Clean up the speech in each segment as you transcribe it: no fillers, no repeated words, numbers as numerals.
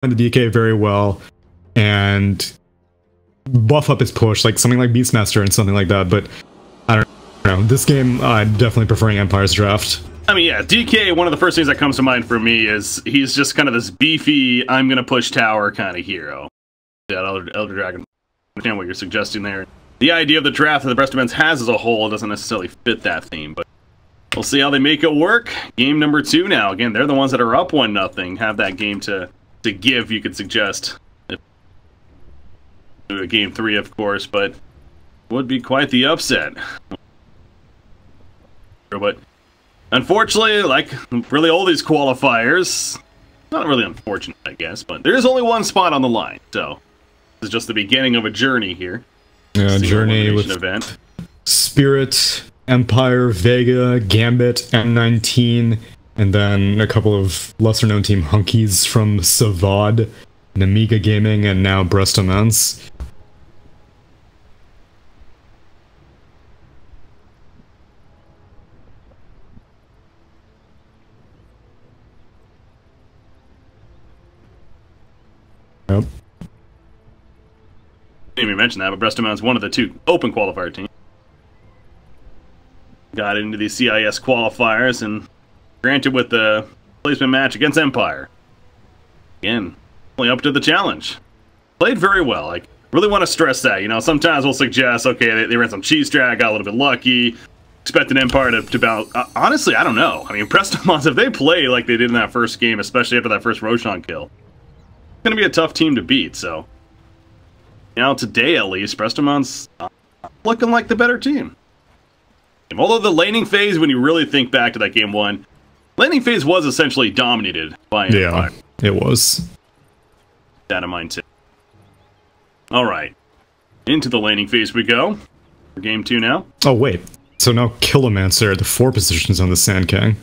the DK very well and buff up his push, like something like Beastmaster and something like that, but I don't know. This game, I'm definitely preferring Empire's draft. I mean, yeah, DK, one of the first things that comes to mind for me is he's just kind of this beefy, I'm going to push tower kind of hero. That Elder Dragon, I understand what you're suggesting there. The idea of the draft that the Brestomans has as a whole doesn't necessarily fit that theme, but we'll see how they make it work. Game number 2 now. Again, they're the ones that are up 1-0. Have that game to give, you could suggest. Game 3, of course, but would be quite the upset. But unfortunately, like really all these qualifiers, not really unfortunate, I guess, but there is only one spot on the line, so this is just the beginning of a journey here. Yeah, journey with event. Spirit, Empire, Vega, Gambit, M19, and then a couple of lesser-known team hunkies from Savad, Namiga Gaming, and now Brestomans. Yep. Didn't even mention that, but Brestomans one of the 2 open qualifier teams. Got into the CIS qualifiers and granted with the placement match against Empire. Again, only up to the challenge. Played very well. Like, really want to stress that. You know, sometimes we'll suggest, okay, they ran some cheese drag, got a little bit lucky, expected Empire to bounce. Honestly, I don't know. I mean, Brestomans, if they play like they did in that first game, especially after that first Roshan kill, it's going to be a tough team to beat, so... You know, today at least, Brestomans looking like the better team. Although the laning phase, when you really think back to that game 1, laning phase was essentially dominated by Empire. Yeah, it was. That in mind, too. Alright. Into the laning phase we go. For game 2 now. Oh, wait. So now Kilomancer, the 4 positions on the Sand King.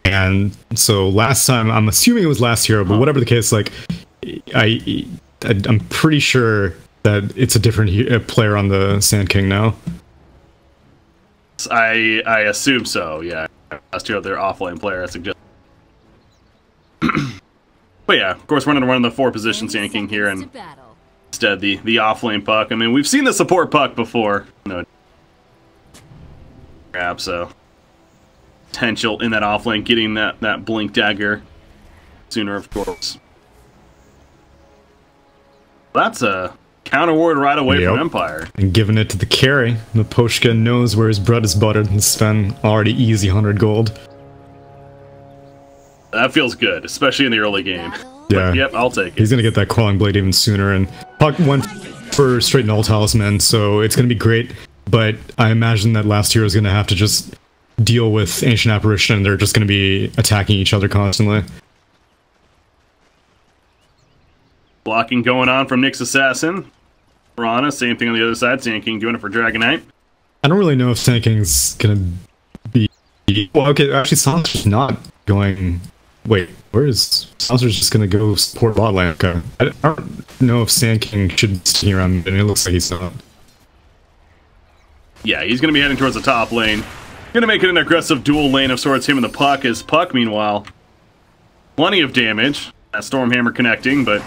And so last time, I'm assuming it was last hero, but whatever the case, like, I'm pretty sure that it's a different player on the Sand King now. I assume so, yeah. Last hero, their offlane player, I suggest. But yeah, of course, we're going to run the 4 position Sand King here, and instead the offlane puck. I mean, we've seen the support puck before. No, perhaps potential in that offlane, getting that blink dagger sooner, of course. That's a counter ward right away from Empire. And giving it to the carry. Naposhka knows where his bread is buttered and spend already easy 100 gold. That feels good, especially in the early game. Yeah. But, yep, I'll take it. He's gonna get that Quelling Blade even sooner, and Puck went for straight Null Talisman, so it's gonna be great, but I imagine that last hero is gonna have to just deal with Ancient Apparition, and they're just gonna be attacking each other constantly. Blocking going on from Nyx Assassin. Piranha, same thing on the other side. Sand King doing it for Dragon Knight. I don't really know if Sand King's gonna be... Well, okay, actually, Silencer's not going... Wait, where is... Silencer's just gonna go support bot lane. Okay. I don't know if Sand King should be sticking around, and it looks like he's not. Yeah, he's gonna be heading towards the top lane. Gonna make it an aggressive dual lane of sorts, him and the Puck. As Puck, meanwhile, plenty of damage. That Stormhammer connecting, but...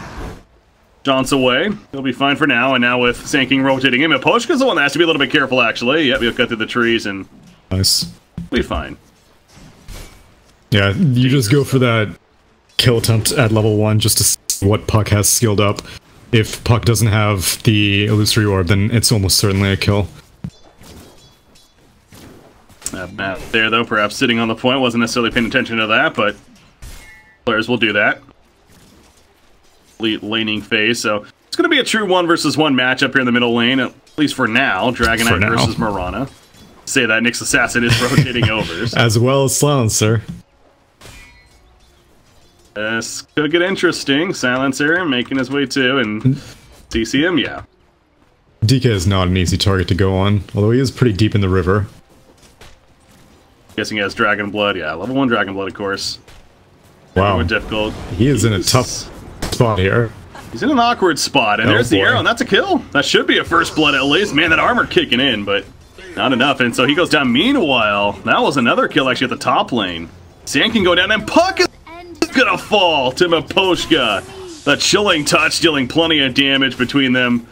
Jaunts away. He'll be fine for now, and now with Sand King rotating him, Poshka's the one that has to be a little bit careful, actually. Yep, he'll cut through the trees, and... Nice. We'll be fine. Yeah, you just go for that kill attempt at level 1 just to see what Puck has skilled up. If Puck doesn't have the Illusory Orb, then it's almost certainly a kill. Matt there, though, perhaps sitting on the point, wasn't necessarily paying attention to that, but players will do that. Laning phase, so it's going to be a true 1 versus 1 matchup here in the middle lane, at least for now. Dragon Knight versus Marana. Say that Nyx Assassin is rotating overs. As well as Silencer. This could get interesting. Silencer making his way too, and CC him, yeah. DK is not an easy target to go on, although he is pretty deep in the river. Guessing he has Dragon Blood, yeah. Level 1 Dragon Blood, of course. Wow. More difficult. He is in a tough spot here. He's in an awkward spot, and there's the arrow, and that's a kill. That should be a first blood at least. Man, that armor kicking in, but not enough, and so he goes down. Meanwhile, that was another kill actually at the top lane. Sand can go down, and Puck is gonna fall to Miposhka. The chilling touch dealing plenty of damage between them.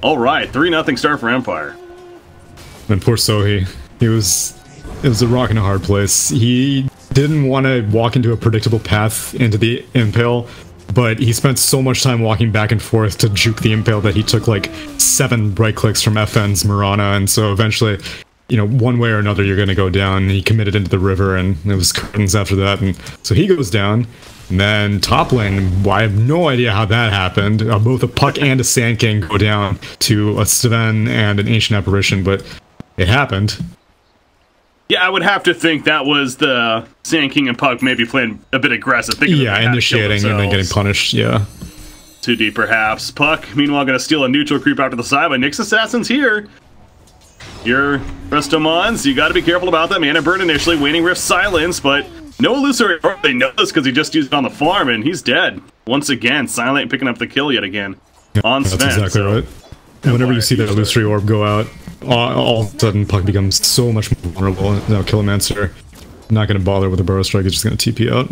All right, 3-0 start for Empire. And poor Sohi, it was a rock and a hard place. He didn't want to walk into a predictable path into the Impale, but he spent so much time walking back and forth to juke the Impale that he took like 7 right clicks from FN's Mirana, and so eventually, you know, one way or another you're going to go down. He committed into the river, and it was curtains after that, and so he goes down. And then top lane, well, I have no idea how that happened. Both a Puck and a Sand King go down to a Sven and an Ancient Apparition, but it happened. Yeah, I would have to think that was the Sand King and Puck maybe playing a bit aggressive. Yeah, initiating and then getting punished, yeah. Too deep, perhaps. Puck, meanwhile, going to steal a neutral creep out to the side, but Nyx Assassin's here. Your Brestomans, you got to be careful about that. Mana Burn initially, Waning Rift silence, but no Illusory. They know this because he just used it on the farm, and he's dead. Once again, Silent picking up the kill yet again. On Sven. That's exactly right. Whenever you see the Illusory Orb go out, all of a sudden Puck becomes so much more vulnerable. Now Killomancer not going to bother with a Burrow Strike, he's just going to TP out.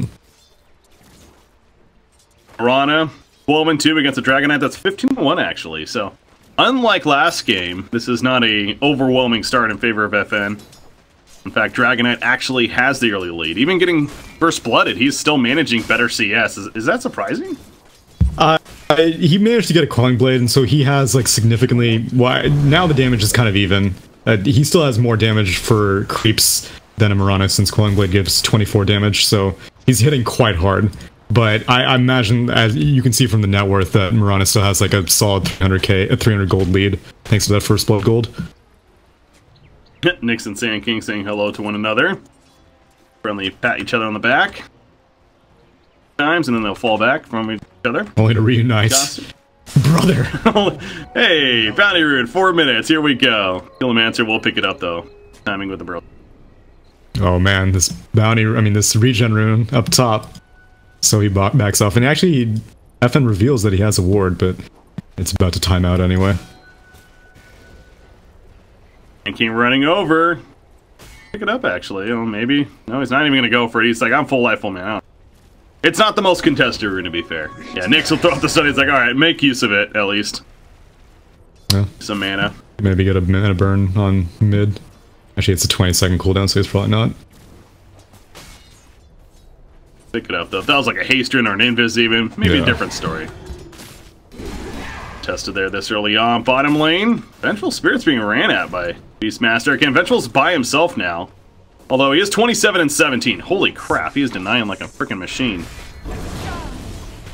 Piranha, 12-2 against a Dragon Knight. That's 15-1 actually, so unlike last game, this is not a overwhelming start in favor of FN. In fact, Dragon Knight actually has the early lead. Even getting First Blooded, he's still managing better CS. Is that surprising? He managed to get a Quelling Blade, and so he has like significantly. Well, now the damage is kind of even. He still has more damage for creeps than a Mirana, since Quelling Blade gives 24 damage, so he's hitting quite hard. But I imagine, as you can see from the net worth, that Mirana still has like a solid 300 gold lead, thanks to that First Blood gold. Nyx and Sand King saying hello to one another. Friendly pat each other on the back. Times, and then they'll fall back from each other. Only to reunite. Brother! Hey, Bounty Root, 4 minutes, here we go. Killomancer will pick it up though. Timing with the bro. Oh man, this bounty, this regen rune up top. So he backs off, and actually, FN reveals that he has a ward, but it's about to time out anyway. And King running over. Pick it up, actually. Oh, maybe. No, he's not even going to go for it. He's like, I'm full life, full man. It's not the most contested rune, to be fair. Yeah, Nyx will throw up the stun. He's like, alright, make use of it, at least. Yeah. Some mana. Maybe get a mana burn on mid. Actually, it's a 20-second cooldown, so he's probably not. Pick it up, though. If that was like a haste rune or an invis, even, maybe a different story. Tested there this early on. Bottom lane, Vengeful Spirit's being ran at by Beastmaster. Again, Vengeful's by himself now. Although he is 27 and 17. Holy crap, he is denying like a freaking machine.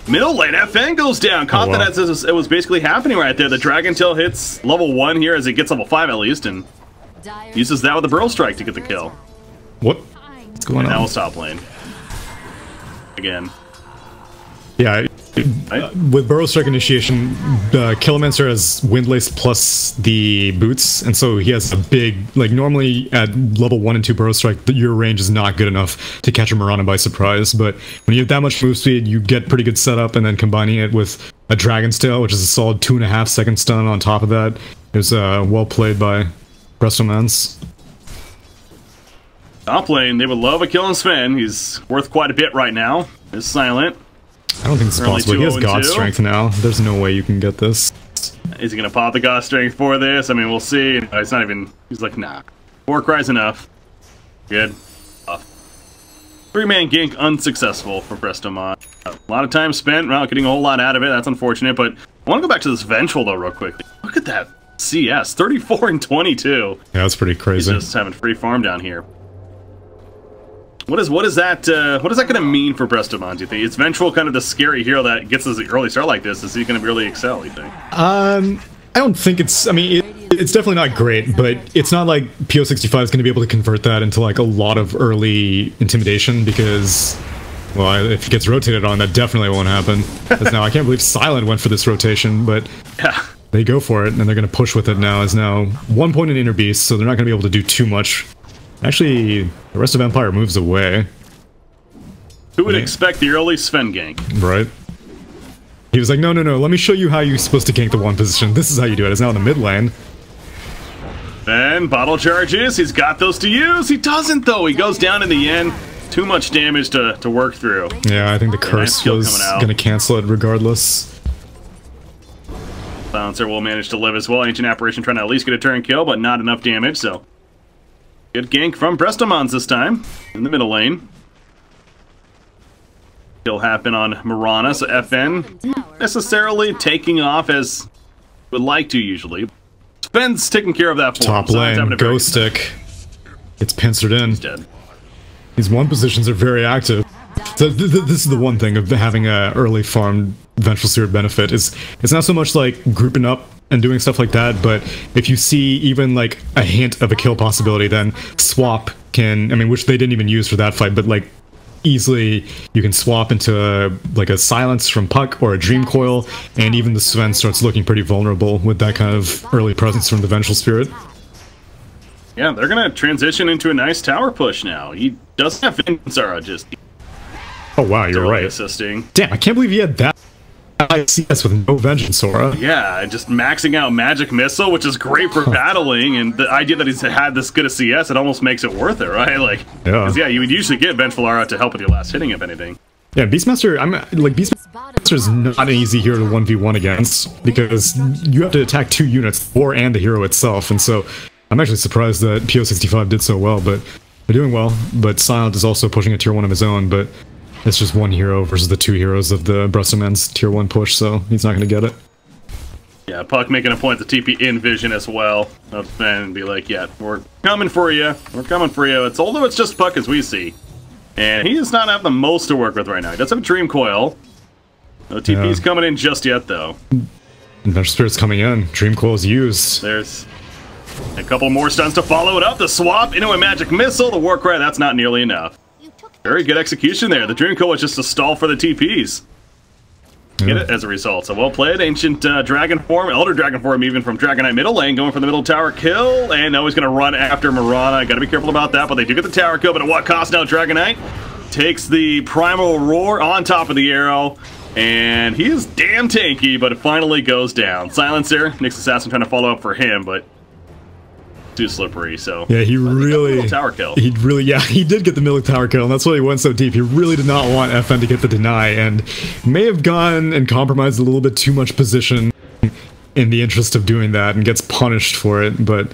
Middle lane, FN goes down. Confidence as it was basically happening right there. The Dragon Tail hits level 1 here as it gets level 5 at least, and uses that with the Burrow Strike to get the kill. What's going on? Now it's top lane. Again. Yeah, with Burrow Strike initiation, Killomancer has Windlace plus the boots, and so he has a big, like normally at level 1 and 2 Burrow Strike, your range is not good enough to catch a Mirana by surprise, but when you have that much move speed, you get pretty good setup, and then combining it with a Dragon's Tail, which is a solid 2.5 second stun on top of that, it was well played by Brestomans. Top lane, they would love a kill on Sven. He's worth quite a bit right now. He's silent. I don't think it's possible. He has God Strength now. There's no way you can get this. Is he gonna pop the God Strength for this? I mean, we'll see. It's not even. He's like, nah. Warcry's enough. Good. 3-man gank unsuccessful for Brestomans. A lot of time spent, not getting a whole lot out of it. That's unfortunate. But I want to go back to this Vengeful though, real quickly. Look at that CS, 34 and 22. Yeah, that's pretty crazy. He's just having free farm down here. What is that going to mean for Brestomans, do you think? Is Vengeful kind of the scary hero that gets us an early start like this? Is he going to really excel, you think? I don't think it's... I mean, it's definitely not great, but it's not like PO65 is going to be able to convert that into like a lot of early intimidation, because, well, if he gets rotated on, that definitely won't happen. Because now I can't believe Silent went for this rotation, but yeah, they go for it, and they're going to push with it now. Is now 1 point in Inner Beast, so they're not going to be able to do too much. Actually, the rest of Empire moves away. Who would expect the early Sven gank? Right. He was like, no, let me show you how you're supposed to gank the 1 position. This is how you do it. It's now in the mid lane. Then, bottle charges. He's got those to use. He doesn't, though. He goes down in the end. too much damage to work through. Yeah, I think the curse was going to cancel it regardless. Silencer will manage to live as well. Ancient Apparition trying to at least get a turn kill, but not enough damage, so... Good gank from Brestomans this time, in the middle lane. Kill happen on Mirana, so FN necessarily taking off as would like to usually. Sven's taking care of that for Top lane, Ghost Stick. It's pincered in. He's dead. These one positions are very active. So this is the one thing of having a early farm Vengeful Spirit benefit is it's not so much like grouping up and doing stuff like that, but if you see even like a hint of a kill possibility, then swap can, I mean, which they didn't even use for that fight, but like easily you can swap into like a silence from Puck or a Dream Coil, and even the Sven starts looking pretty vulnerable with that kind of early presence from the Vengeful Spirit. Yeah, they're gonna transition into a nice tower push now. He doesn't have Vincera just. Oh wow, you're right. Assisting. Damn, I can't believe he had that CIS with no Vengeance Sora. Yeah, just maxing out Magic Missile, which is great for battling, and the idea that he's had this good a CS, it almost makes it worth it, right? Like, yeah, you would usually get Vengeful Aura to help with your last hitting, if anything. Yeah, Beastmaster, Beastmaster is not an easy hero to 1v1 against, because you have to attack 2 units, the war and the hero itself, and so I'm actually surprised that PO65 did so well, but they're doing well. But Silent is also pushing a tier 1 of his own, but it's just 1 hero versus the 2 heroes of the Brestomans tier 1 push, so he's not going to get it. Yeah, Puck making a point to TP in vision as well, and be like, yeah, we're coming for you, we're coming for you. Although it's just Puck as we see. And he does not have the most to work with right now. He does have a Dream Coil. No TP's coming in just yet, though. Vengeful Spirit's coming in. Dream Coil's used. There's a couple more stuns to follow it up. The swap into a Magic Missile. The Warcry, that's not nearly enough. Very good execution there. The Dream Coil was just a stall for the TPs. Get it as a result. So well played. Ancient Dragon Form, Elder Dragon Form even from Dragon Knight middle lane, going for the middle tower kill. And now he's going to run after Mirana. Got to be careful about that, but they do get the tower kill. But at what cost now? Dragon Knight takes the Primal Roar on top of the arrow. And he is damn tanky, but it finally goes down. Silencer, Nyx Assassin trying to follow up for him, but too slippery, so... Yeah, he really... tower kill. He did get the middle tower kill, and that's why he went so deep. He really did not want FN to get the deny, and may have gone and compromised a little bit too much position in the interest of doing that, and gets punished for it, but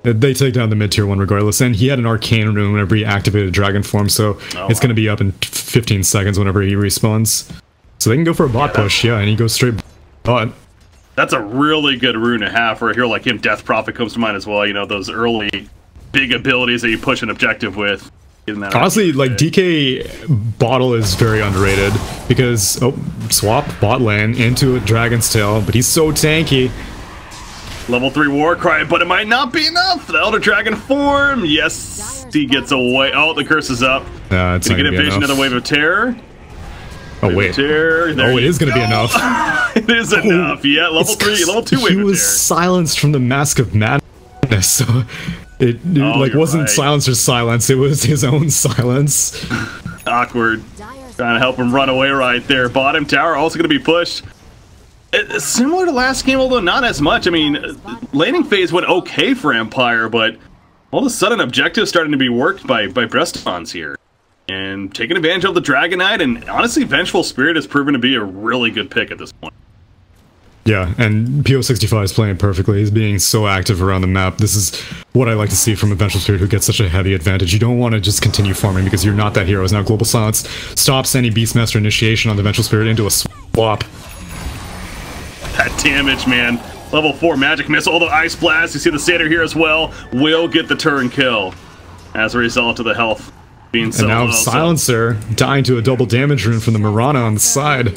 they take down the mid-tier 1 regardless, and he had an Arcane Rune whenever he activated Dragon Form, so it's going to be up in 15 seconds whenever he respawns. So they can go for a bot push, and he goes straight bot. That's a really good rune to have for a hero like him. Death Prophet comes to mind as well. You know, those early big abilities that you push an objective with. Honestly, like, DK Bottle is very underrated because, swap bot lane into a Dragon's Tail, but he's so tanky. Level 3 Warcry, but it might not be enough. The Elder Dragon Form, yes, he gets away. Oh, the curse is up. It's gonna get a vision of the Wave of Terror. Oh wait! It is going to be enough. It is enough. Yeah, level 3, level 2 Wave of Terror. He was silenced from the Mask of Madness, so it wasn't Silencer's silence. It was his own silence. Awkward. Trying to help him run away right there. Bottom tower also going to be pushed. It's similar to last game, although not as much. I mean, laning phase went okay for Empire, but all of a sudden objectives starting to be worked by Brestomans here. And taking advantage of the Dragon Knight, and honestly, Vengeful Spirit has proven to be a really good pick at this point. Yeah, and PO65 is playing perfectly. He's being so active around the map. This is what I like to see from a Vengeful Spirit who gets such a heavy advantage. You don't want to just continue farming because you're not that hero. It's now Global Silence stops any Beastmaster initiation on the Vengeful Spirit into a swap. That damage, man. Level 4 Magic Missile, although Ice Blast, you see the Satyr here as well, will get the turn kill as a result of the health. And now Silencer dying to a double damage rune from the Mirana on the side.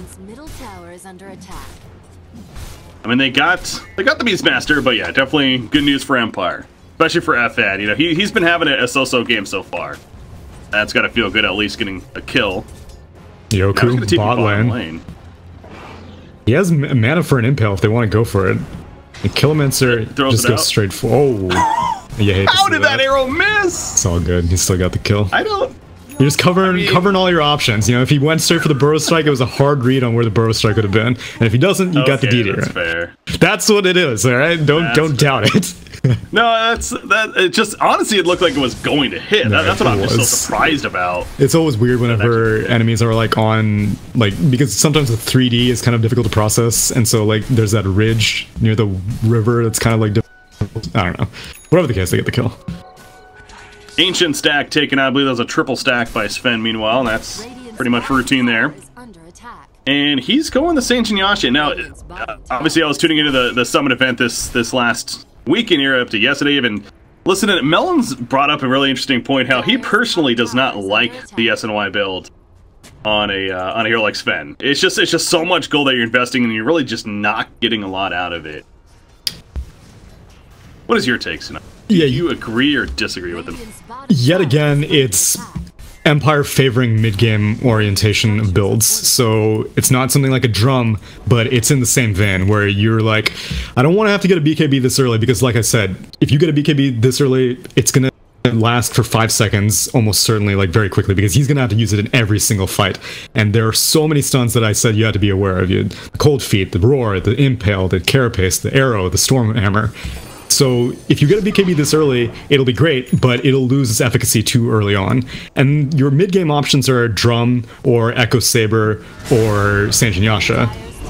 I mean, they got the Beastmaster, but yeah, definitely good news for Empire, especially for FN. You know, he's been having a so-so game so far. That's got to feel good, at least getting a kill. Yoku bot lane. He has mana for an impale if they want to go for it. And Killomancer just goes straight for. Oh. How did that arrow miss? It's all good. He still got the kill. You're just covering all your options. You know, if he went straight for the Burrow Strike, it was a hard read on where the Burrow Strike would have been. And if he doesn't, you got the DD. That's fair. That's what it is. All right, don't doubt it. No, that. It just honestly, it looked like it was going to hit. No, that's what I'm just so surprised about. It's always weird whenever enemies are like on because sometimes the 3D is kind of difficult to process, and so like there's that ridge near the river that's kind of like difficult. I don't know. Whatever the case, they get the kill. Ancient stack taken out. I believe that was a triple stack by Sven. Meanwhile, and that's pretty much routine there. And he's going the Saint Yasha. Now, obviously, I was tuning into the Summit event this last weekend here up to yesterday. Even listening, Melon's brought up a really interesting point. How he personally does not like the SNY build on a hero like Sven. It's just so much gold that you're investing, and you're really just not getting a lot out of it. What is your take tonight? Yeah, do you agree or disagree with him? Yet again, it's Empire favoring mid-game orientation of builds, so it's not something like a drum, but it's in the same vein, where you're like, I don't want to have to get a BKB this early, because like I said, if you get a BKB this early, it's gonna last for 5 seconds, almost certainly, like very quickly, because he's gonna have to use it in every single fight, and there are so many stuns that I said you had to be aware of. The Cold Feet, the Roar, the Impale, the Carapace, the Arrow, the Storm Hammer. So if you get a BKB this early, it'll be great, but it'll lose its efficacy too early on. And your mid-game options are Drum, or Echo Saber, or Sanjin Yasha.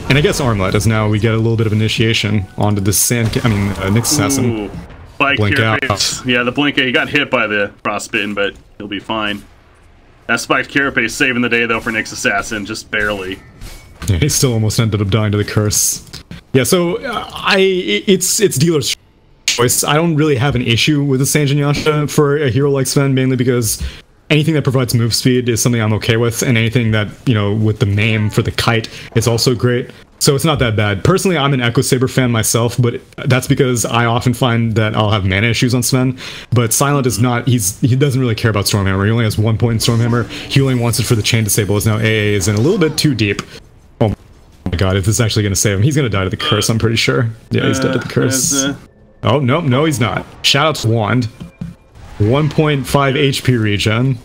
And I guess Armlet, as now we get a little bit of initiation onto the Nyx Assassin. Blink out. Yeah, the Blink, he got hit by the Frostbitten, but he'll be fine. That spiked Carapace saving the day, though, for Nyx Assassin, just barely. Yeah, he still almost ended up dying to the curse. Yeah, so it's dealer's choice. I don't really have an issue with the Sanjin Yasha for a hero like Sven, mainly because anything that provides move speed is something I'm okay with, and anything that, with the MAME for the kite is also great. So it's not that bad. Personally, I'm an Echo Saber fan myself, but that's because I often find that I'll have mana issues on Sven. But Silent is not, he doesn't really care about Stormhammer. He only has 1 point in Stormhammer. He only wants it for the chain disable, as now AA is in a little bit too deep. Oh my god, if this is actually going to save him, he's going to die to the curse, I'm pretty sure. Yeah, he's dead to the curse. Oh, no, he's not. Shout out to Wand. 1.5 HP regen.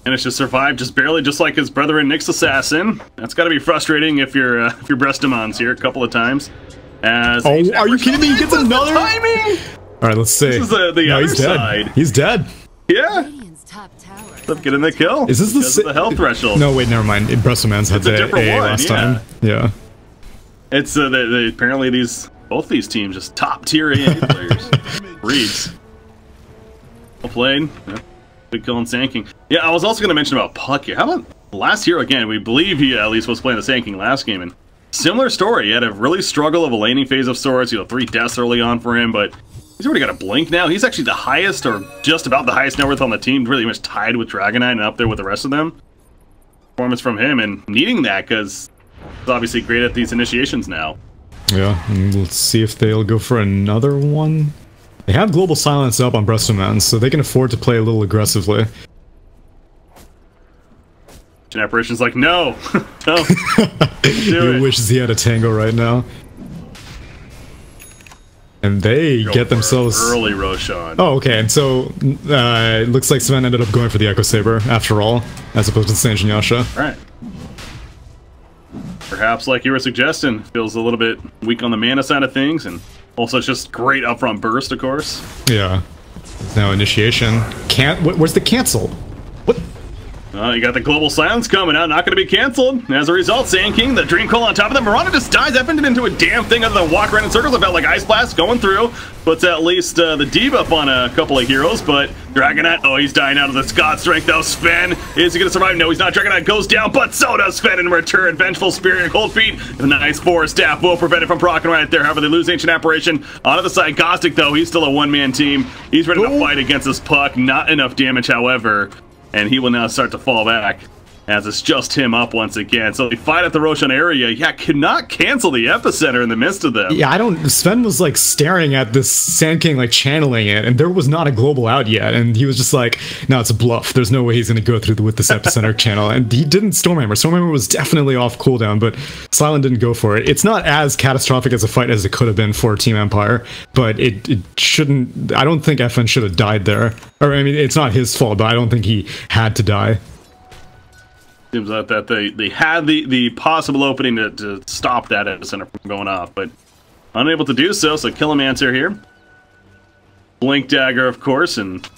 Managed to survive just barely, just like his brother in Nyx Assassin. That's got to be frustrating if you're Brestomans here a couple of times. As are you kidding me? He gets another timing. All right, let's see. This is the other side. He's dead. Yeah. Getting the kill. Is this the health threshhold? No, wait, never mind. Brestomans had the AA last time. Yeah. It's apparently both these teams just top tier AA players. Reeds. Well played. Yep. Big kill on Sand King. Yeah, I was also going to mention about Puck here. How about last hero again? We believe he at least was playing the Sand King last game, and similar story. He had a really struggle of a laning phase of sorts. 3 deaths early on for him, but he's already got a blink now. He's actually the highest, or just about the highest net worth on the team, really much tied with Dragonite and up there with the rest of them. Performance from him, and needing that because he's obviously great at these initiations now. Yeah, and let's see if they'll go for another one. They have Global Silence up on Brestomans, so they can afford to play a little aggressively. Apparition's like, no! No! He wishes he had a Tango right now. And they get themselves... early Roshan. Oh, okay, and so it looks like Sven ended up going for the Echo Saber, after all, as opposed to the Sanjin Yasha. Right. Perhaps, like you were suggesting, feels a little bit weak on the mana side of things, and also it's just great upfront burst, of course. Yeah. Now initiation. Where's the cancel? What? You got the Global Silence coming out, not going to be canceled. As a result, Sand King, the Dream Coil on top of them. Mirana just dies. That ended into a damn thing other than walk around in circles. It felt like Ice Blast going through. Puts at least the debuff on a couple of heroes, but Dragonite, oh, he's dying out of the Scott Strength, though. Sven, is he going to survive? No, he's not. Dragonite goes down, but so does Sven in return. Vengeful Spirit and Cold Feet. The nice Forest Staff will prevent it from proccing right there. However, they lose Ancient Apparition. Onto the side, Gostic, though, he's still a one-man team. He's ready to fight against this Puck. Not enough damage, however, and he will now start to fall back, as it's just him up once again. So they fight at the Roshan area. Yeah, cannot cancel the epicenter in the midst of them. Yeah, Sven was like staring at this Sand King, like channeling it, and there was not a global out yet, and he was just like, no, it's a bluff. There's no way he's going to go through with this epicenter channel, and he didn't Stormhammer. Stormhammer was definitely off cooldown, but Silent didn't go for it. It's not as catastrophic as a fight as it could have been for Team Empire, but it shouldn't, I don't think FN should have died there. Or, I mean, it's not his fault, but I don't think he had to die. Seems like that they had the possible opening to stop that epicenter from going off, but unable to do so, so Killomancer here. Blink Dagger, of course, and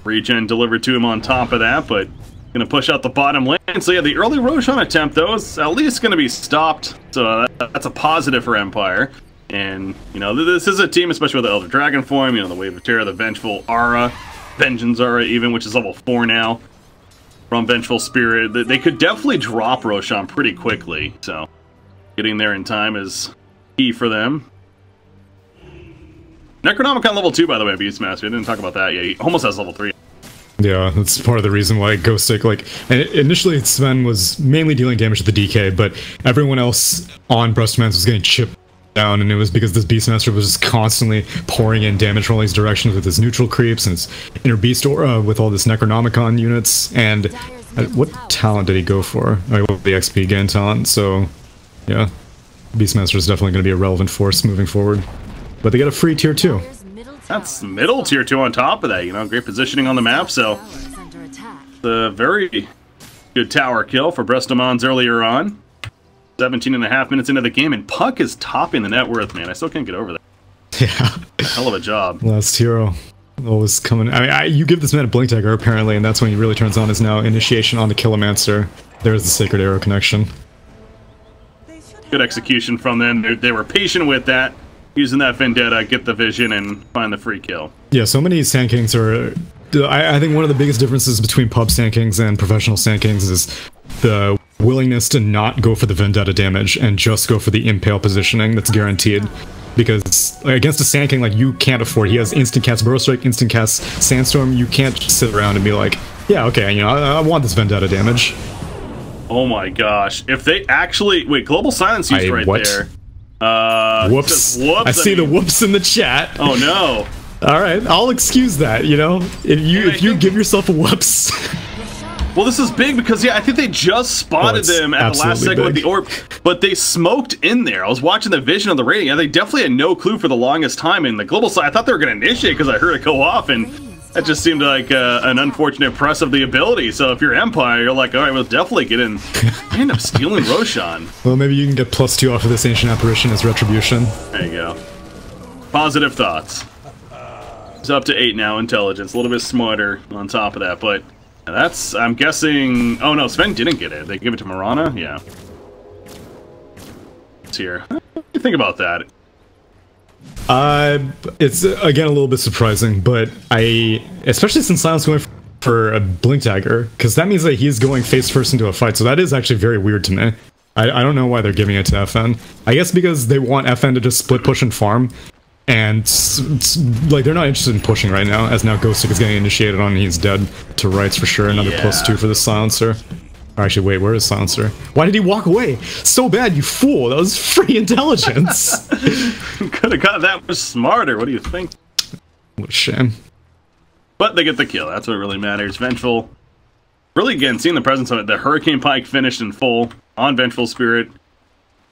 regen delivered to him on top of that, but gonna push out the bottom lane. So yeah, the early Roshan attempt, though, is at least gonna be stopped, so that's a positive for Empire. And, you know, this is a team, especially with the Elder Dragon form, you know, the Wave of Terror, the Vengeful Aura, Vengeance Aura even, which is level 4 now, from Vengeful Spirit. They could definitely drop Roshan pretty quickly, so getting there in time is key for them. Necronomicon level 2, by the way, Beastmaster. I didn't talk about that yet. He almost has level 3. Yeah, that's part of the reason why Ghostic, like, initially Sven was mainly dealing damage to the DK, but everyone else on Brestomans was getting chipped down, and it was because this Beastmaster was just constantly pouring in damage from all these directions with his neutral creeps and his inner beast aura with all this Necronomicon units. And what talent did he go for? Oh, the XP gain talent, so yeah, Beastmaster is definitely going to be a relevant force moving forward. But they get a free tier 2. That's middle tier 2 on top of that, you know, great positioning on the map, so the very good tower kill for Brestomans earlier on. 17.5 minutes into the game, and Puck is topping the net worth, man. I still can't get over that. Yeah. Hell of a job. Last hero. Always coming. I mean, you give this man a Blink Dagger, apparently, and that's when he really turns on his now initiation on the Killomancer. There's the Sacred Arrow connection. Good execution from them. They were patient with that. Using that Vendetta, get the vision, and find the free kill. Yeah, so many Sand Kings are... I think one of the biggest differences between pub Sand Kings and professional Sand Kings is the willingness to not go for the Vendetta damage and just go for the Impale positioning that's guaranteed. Because like, against a Sand King, like, you can't afford... He has instant cast Burrow Strike, instant cast Sandstorm. You can't just sit around and be like, yeah, okay, you know, I want this Vendetta damage. Oh my gosh. If they actually... Wait, Global Silence used right there. Whoops. I see the whoops in the chat. Oh no. Alright, I'll excuse that, you know? If you give yourself a whoops. Well, this is big because, yeah, I think they just spotted them at the last second with the orb, but they smoked in there. I was watching the vision of the rating, and they definitely had no clue for the longest time. In the global side, I thought they were going to initiate because I heard it go off, and that just seemed like an unfortunate press of the ability. So if you're Empire, you're like, all right, we'll definitely get in. I end up stealing Roshan. Well, maybe you can get +2 off of this Ancient Apparition as retribution. There you go. Positive thoughts. It's up to 8 now, intelligence. A little bit smarter on top of that, but that's, I'm guessing... Oh no, Sven didn't get it. They give it to Marana? Yeah. It's here. What do you think about that? It's, again, a little bit surprising, but especially since Silence going for a Blink Dagger, because that means that he's going face first into a fight, so that is actually very weird to me. I don't know why they're giving it to FN. I guess because they want FN to just split push and farm, and like they're not interested in pushing right now, as now Ghostic is getting initiated on and he's dead to rights for sure. Another +2 for the Silencer. Or actually, wait, where is Silencer? Why did he walk away? So bad, you fool! That was free intelligence! Could have got that much smarter, what do you think? What a shame. But they get the kill, that's what really matters. Vengeful. Really, again, seeing the presence of it. The Hurricane Pike finished in full on Vengeful Spirit.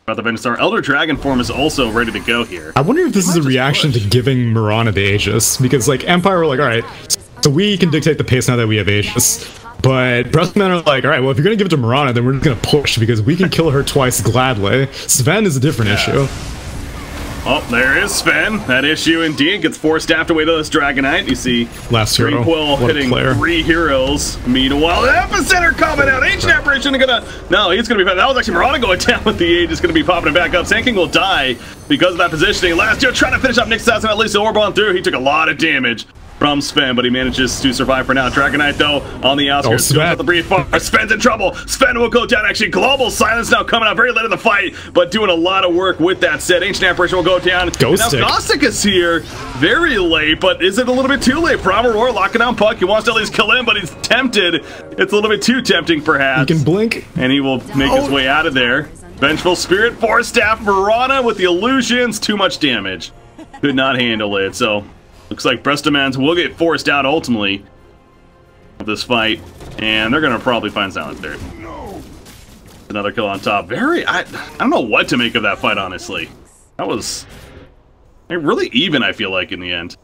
About the Vengeance Star. Elder Dragon form is also ready to go here. I wonder if this is a reaction to giving Marana the Aegis, because like Empire were like, alright, so we can dictate the pace now that we have Aegis. But Brestomans are like, alright, well if you're gonna give it to Marana, then we're just gonna push because we can kill her twice gladly. Sven is a different issue. Oh, there is Sven. That issue indeed gets forced after away to this Dragonite. You see last hero. Quill hitting 3 heroes. Meanwhile, the Epicenter coming out. Ancient Apparition gonna... No, he's gonna be... That was actually Marana going down with the Aegis, gonna be popping it back up. Sand King will die because of that positioning. Last year trying to finish up Nick's assassin, at least the orb on through. He took a lot of damage from Sven, but he manages to survive for now. Dragonite, though, on the outskirts. Oh, the brief bar. Sven's in trouble. Sven will go down. Actually, Global Silence now coming out very late in the fight, but doing a lot of work with that set. Ancient Apparition will go down. Ghostic. Now, Ghostic is here very late, but is it a little bit too late? Primal Roar locking down Puck. He wants to at least kill him, but he's tempted. It's a little bit too tempting, perhaps. He can blink. And he will make his way out of there. Vengeful Spirit, Force Staff, Marana with the illusions. Too much damage. Could not handle it, so... Looks like Brestomans will get forced out ultimately of this fight, and they're gonna probably find Silence there. Another kill on top. I don't know what to make of that fight, honestly. That was really even, I feel like, in the end.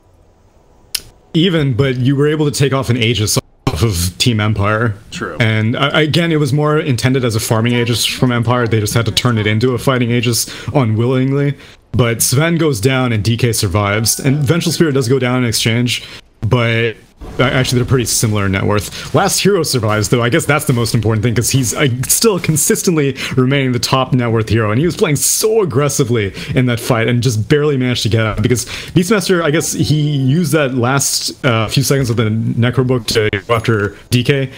Even, but you were able to take off an Aegis off of Team Empire. True. And again, it was more intended as a farming Aegis from Empire. They just had to turn it into a fighting Aegis unwillingly. but Sven goes down and DK survives, and Vengeful Spirit does go down in exchange, but actually they're pretty similar in net worth. Last hero survives, though. I guess that's the most important thing, because he's still consistently remaining the top net worth hero, and he was playing so aggressively in that fight and just barely managed to get out, because Beastmaster, I guess he used that last few seconds of the Necrobook to go after DK.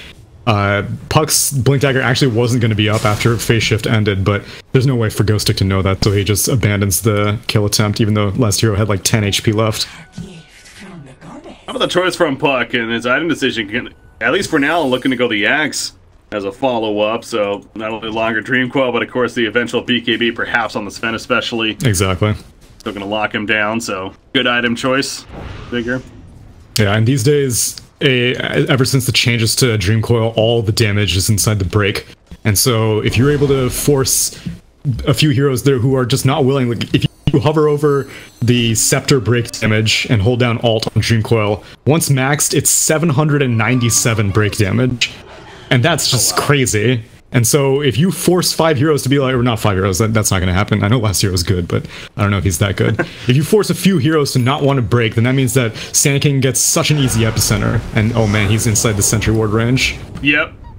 Puck's Blink Dagger actually wasn't going to be up after Phase Shift ended, but there's no way for Ghostic to know that, so he just abandons the kill attempt, even though last hero had like 10 HP left. How about the choice from Puck and his item decision? At least for now, looking to go the Axe as a follow-up, so not only longer Dream Coil, but of course the eventual BKB, perhaps on the Sven especially. Exactly. Still going to lock him down, so good item choice. Figure. Yeah, and these days, ever since the changes to Dream Coil, all the damage is inside the break. And so if you're able to force a few heroes there who are just not willing, like if you hover over the Scepter break damage and hold down Alt on Dream Coil, once maxed, it's 797 break damage. And that's just crazy. And so if you force 5 heroes to be like, or not 5 heroes, that's not going to happen. I know last hero was good, but I don't know if he's that good. If you force a few heroes to not want to break, then that means that Sand King gets such an easy epicenter. And oh man, he's inside the Sentry Ward range.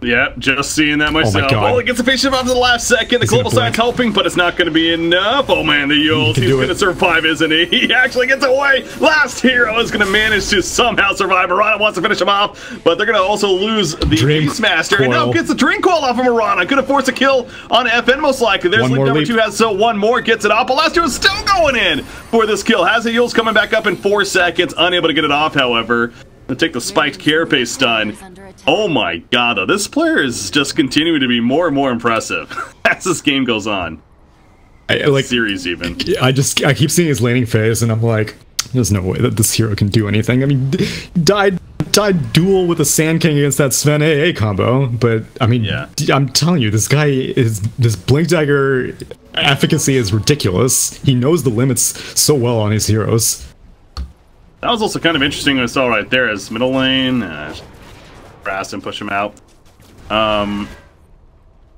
Yep, just seeing that myself. Oh my God. Oh, it gets a Phase Shift after the last second. The global side's helping, but it's not going to be enough. Oh man, the Yules, he's going to survive, isn't he? He actually gets away. Last hero is going to manage to somehow survive. Marana wants to finish him off, but they're going to also lose the Beastmaster. And now gets the Dream Coil off of Marana. Could have forced a kill on FN most likely. There's Link number 2 has one more, gets it off. But last hero is still going in for this kill. Has the Yules coming back up in 4 seconds. Unable to get it off, however. Gonna take the spiked Carapace stun. Oh my God, though. This player is just continuing to be more and more impressive as this game goes on. Series even. I keep seeing his laning phase, and I'm like, there's no way that this hero can do anything. I mean, died duel with a Sand King against that Sven AA combo, but I mean, I'm telling you, this Blink Dagger efficacy is ridiculous. He knows the limits so well on his heroes. That was also kind of interesting when I saw right there as middle lane. Brass and push him out.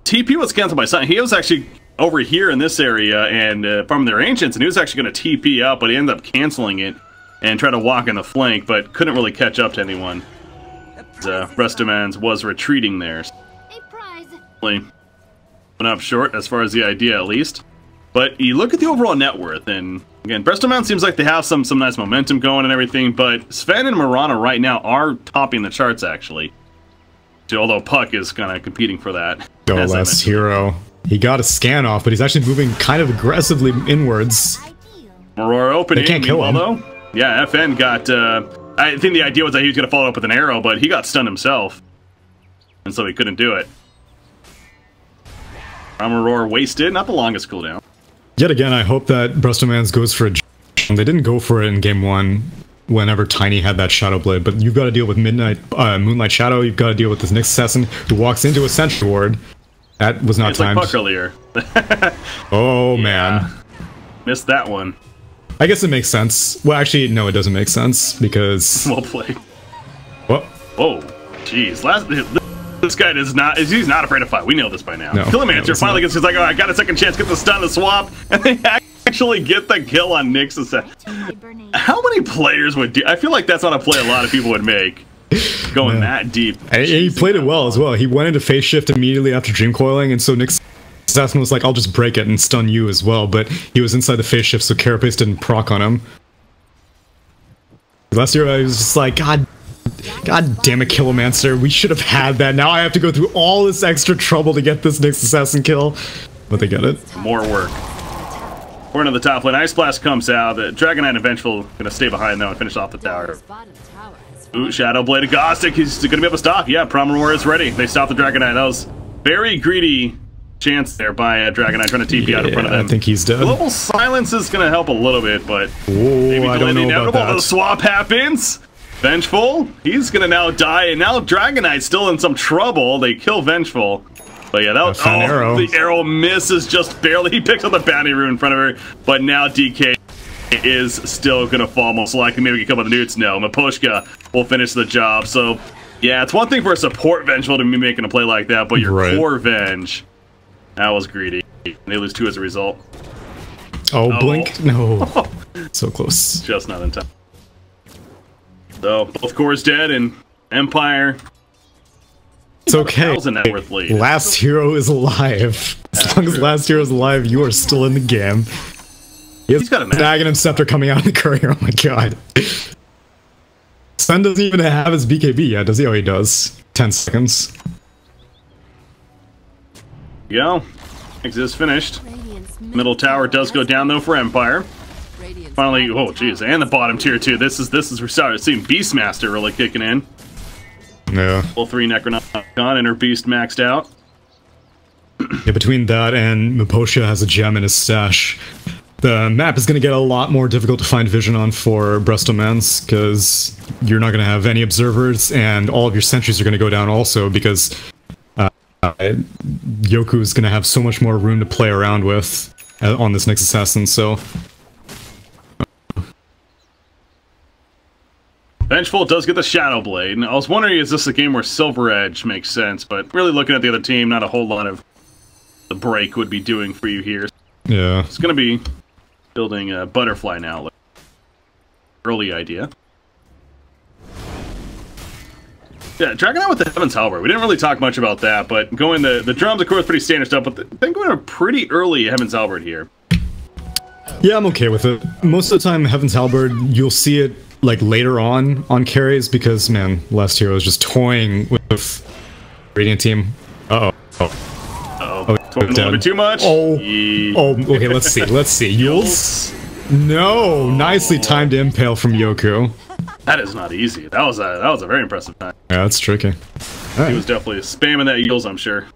TP was canceled by Sun. He was actually over here in this area and from their Ancients, and he was actually going to TP out, but he ended up canceling it and tried to walk in the flank, but couldn't really catch up to anyone. Brestomans was retreating there. Went up short as far as the idea, at least. But you look at the overall net worth, and again, Brestomans seems like they have some nice momentum going and everything, but Sven and Marana right now are topping the charts, actually. Although Puck is kind of competing for that. Last hero. He got a scan off, but he's actually moving kind of aggressively inwards. Aurora opening. They can't kill him. Though, yeah, FN got... I think the idea was that he was going to follow up with an arrow, but he got stunned himself. And so he couldn't do it. Aurora wasted. Not the longest cooldown. Yet again, I hope that Brestomans goes for a... They didn't go for it in game 1 whenever Tiny had that Shadow Blade, but you've got to deal with Moonlight Shadow, you've got to deal with this Nyx Assassin who walks into a Sentry Ward. That was not timed. Like Puck earlier. Oh, man. Missed that one. I guess it makes sense. Well, actually, no, it doesn't make sense, because... Well played. What? Oh, jeez. This guy is not, he's not afraid to fight. We know this by now. No, Killimancer finally gets, he's like, oh, I got a second chance, get the stun, the swap, and they actually get the kill on Nyx. How many players would do, I feel like that's not a play a lot of people would make, going that deep. And he played it well as well. He went into Phase Shift immediately after Dream Coiling, and so Nyx Assassin was like, I'll just break it and stun you as well, but he was inside the Phase Shift, so Carapace didn't proc on him. Last year I was just like, God damn it, Killomancer, we should have had that. Now I have to go through all this extra trouble to get this Nyx Assassin kill. But they get it. More work. We're into the top lane. Ice Blast comes out. The Dragon Knight Vengeful gonna stay behind though and finish off the tower. Ooh, Shadow Blade of Gostic. He's gonna be able to stop. Yeah, Promenor is ready. They stopped the Dragon Knight. That was very greedy chance there by Dragon Knight trying to TP out in front of them. I think he's dead. Global Silence is gonna help a little bit, but maybe I don't know about that. The swap happens. Vengeful, he's gonna now die, and now Dragon Knight's still in some trouble. They kill Vengeful. But yeah, that was the arrow misses just barely. He picks up the bounty rune in front of her, but now DK is still gonna fall most likely. Maybe we can come with the newts. No, Mapushka will finish the job. So yeah, it's one thing for a support Vengeful to be making a play like that, but your core Venge, that was greedy. And they lose 2 as a result. Oh, blink? No. So close. Just not in time. So, both cores dead, and Empire... It's okay. Net worth lead. Last hero is alive. As long as last hero is alive, you are still in the game. He's got a Dragon and Scepter coming out of the courier. Oh my god. Sun doesn't even have his BKB yet, does he? Oh, he does. 10 seconds. Go. Exit is finished. Middle tower does go down though for Empire. Finally, oh jeez, and the bottom tier too. This is we're starting to see Beastmaster really kicking in. Yeah. Level 3 Necronomicon and her Beast maxed out. Yeah, between that and Miposha has a gem in his stash. The map is going to get a lot more difficult to find vision on for Brestomans, because you're not going to have any observers, and all of your sentries are going to go down also, because Yoku is going to have so much more room to play around with on this next assassin, so... Vengeful does get the Shadow Blade, and I was wondering, is this a game where Silver Edge makes sense, but really looking at the other team, not a whole lot of the break would be doing for you here. Yeah. It's going to be building a Butterfly now. Early idea. Yeah, Dragon Knight with the Heaven's Halberd. We didn't really talk much about that, but going the drums, of course, pretty standard stuff, but then going a pretty early Heaven's Halberd here. Yeah, I'm okay with it. Most of the time, Heaven's Halberd, you'll see it like later on carries, because, man, last hero is just toying with Radiant team. Uh-oh. Oh, a little bit too much. Oh, okay, let's see. Let's see. Yules? No, nicely timed impale from Yoku. That is not easy. That was a very impressive time. Yeah, that's tricky. He was definitely spamming that Yules, I'm sure.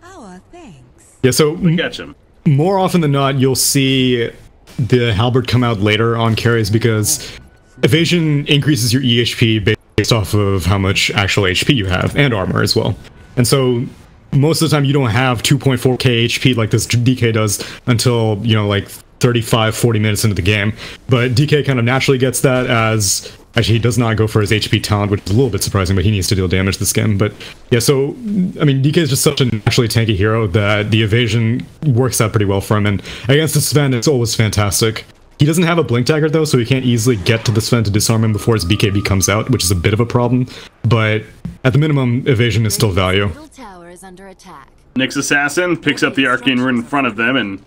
Oh, thanks. Yeah, so We catch him. more often than not, you'll see the halberd come out later on carries, because evasion increases your EHP based off of how much actual HP you have, and armor as well. And so most of the time you don't have 2.4k HP like this DK does until, you know, like 35-40 minutes into the game. But DK kind of naturally gets that, as actually he does not go for his HP talent, which is a little bit surprising, but he needs to deal damage this game. But yeah, so I mean, DK is just such a naturally tanky hero that the evasion works out pretty well for him, and against the Sven it's always fantastic. He doesn't have a blink dagger though, so he can't easily get to the Sven to disarm him before his BKB comes out, which is a bit of a problem. But at the minimum, evasion is still value. Nyx Assassin picks up the Arcane Rune in front of them and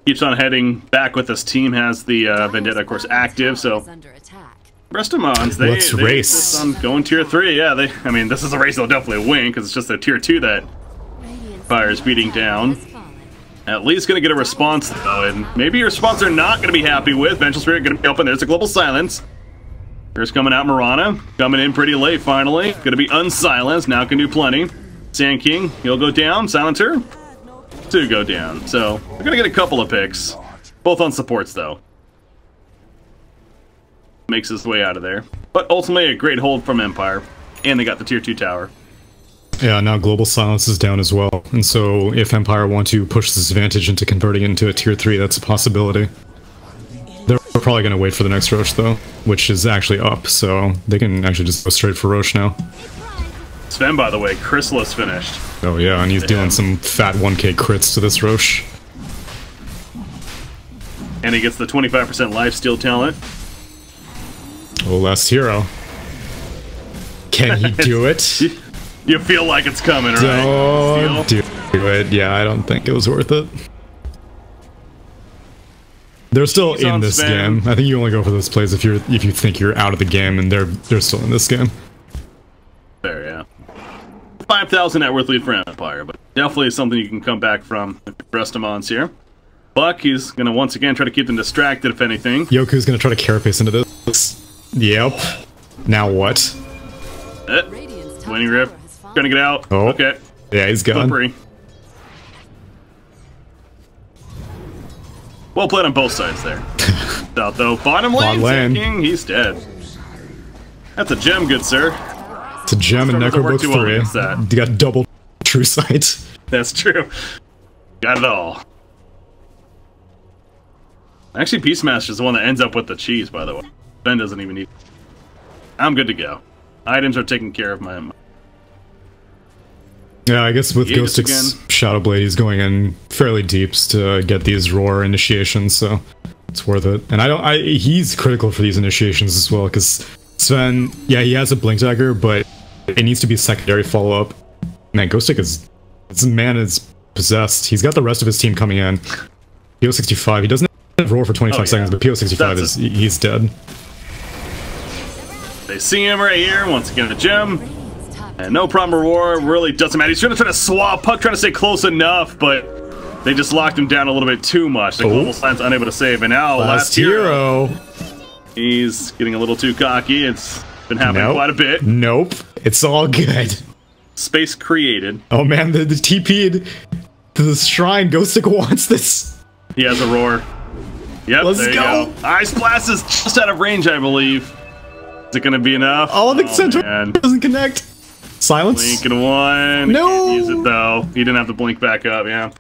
keeps on heading back with this team. Has the Vendetta, of course, active, so Brestomans, Let's they race. on going tier 3. Yeah, I mean, this is a race they'll definitely win, because it's just their tier 2 that Fire's beating down. At least going to get a response, though, and maybe your response they're not going to be happy with. Vengeful Spirit going to be open. There's a Global Silence. Here's coming out Mirana. Coming in pretty late, finally. Going to be unsilenced. Now can do plenty. Sand King, he'll go down. Silencer, 2 go down. So, we're going to get a couple of picks. Both on supports, though. Makes his way out of there. But ultimately, a great hold from Empire. And they got the tier 2 tower. Yeah, now Global Silence is down as well, and so if Empire want to push this advantage into converting it into a tier 3, that's a possibility. They're probably going to wait for the next Roche though, which is actually up, so they can actually just go straight for Roche now. Sven, by the way, Chrysalis finished. Oh yeah, and he's dealing some fat 1k crits to this Roche. And he gets the 25% lifesteal talent. Oh, last hero. Can he do it? You feel like it's coming, right? Don't do it. Yeah, I don't think it was worth it. They're still in this game. I think you only go for those plays if you think you're out of the game, and they're still in this game. There, yeah. 5,000 net worth lead for Empire, but definitely something you can come back from. Brestomans here. Buck, he's gonna once again try to keep them distracted, if anything. Yoku's gonna try to carapace into this. Yep. Now what? Winning Rip. Gonna get out. Oh. Okay. Yeah, he's gone. Slippery. Well played on both sides there. Out though. Bottom lane, Sand King, he's dead. That's a gem, good sir. It's a gem in Necrobook 3. You got double true sight. That's true. Got it all. Actually, Beastmaster is the one that ends up with the cheese, by the way. Ben doesn't even need... I'm good to go. Items are taking care of my... Yeah, I guess with Aegis Ghostix again. Shadowblade, he's going in fairly deep to get these roar initiations, so it's worth it. And he's critical for these initiations as well, because Sven, yeah, he has a Blink Dagger, but it needs to be a secondary follow-up. Man, Ghostix this man is possessed. He's got the rest of his team coming in. PO65, he doesn't have roar for 25 seconds, but PO65 he's dead. They see him right here, once again at the gym. And no problem roar, really doesn't matter. He's trying to swap, Puck trying to stay close enough, but they just locked him down a little bit too much. The global science unable to save, and now last hero. He's getting a little too cocky. It's been happening quite a bit. Nope, it's all good. Space created. Oh man, the TP'd to the shrine. Ghostix wants this. He has a roar. Yep, Let's there you go. Ice Blast is just out of range, I believe. Is it going to be enough? Oh, the center doesn't connect. Silence. Blink and one. No. Can't use it though. He didn't have to blink back up. Yeah.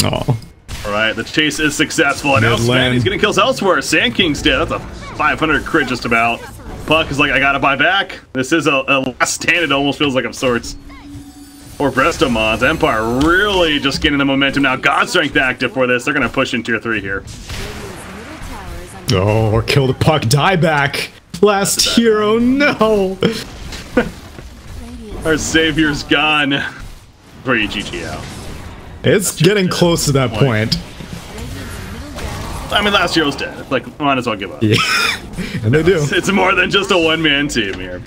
Oh. All right. The chase is successful. And now Sven, he's getting kills elsewhere. Sand King's dead. That's a 500 crit just about. Puck is like, I gotta buy back. This is a last stand. It almost feels like of sorts. Or Brestomans. Empire really just getting the momentum now. God Strength active for this. They're gonna push in tier 3 here. Oh, or kill the Puck. Die back. Last hero. No. Our savior's gone. For GG out. It's getting close to that point. I mean, last hero's dead. It's like, might as well give up. Yeah. And they do. It's more than just a one-man team here.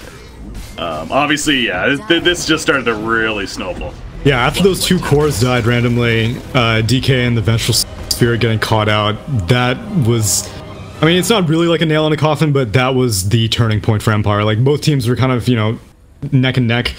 Obviously, yeah, this just started to really snowball. Yeah, after those two cores died randomly, DK and the Vengeful Spirit getting caught out, that was... I mean, it's not really like a nail in a coffin, but that was the turning point for Empire. Like, both teams were kind of, you know, neck and neck.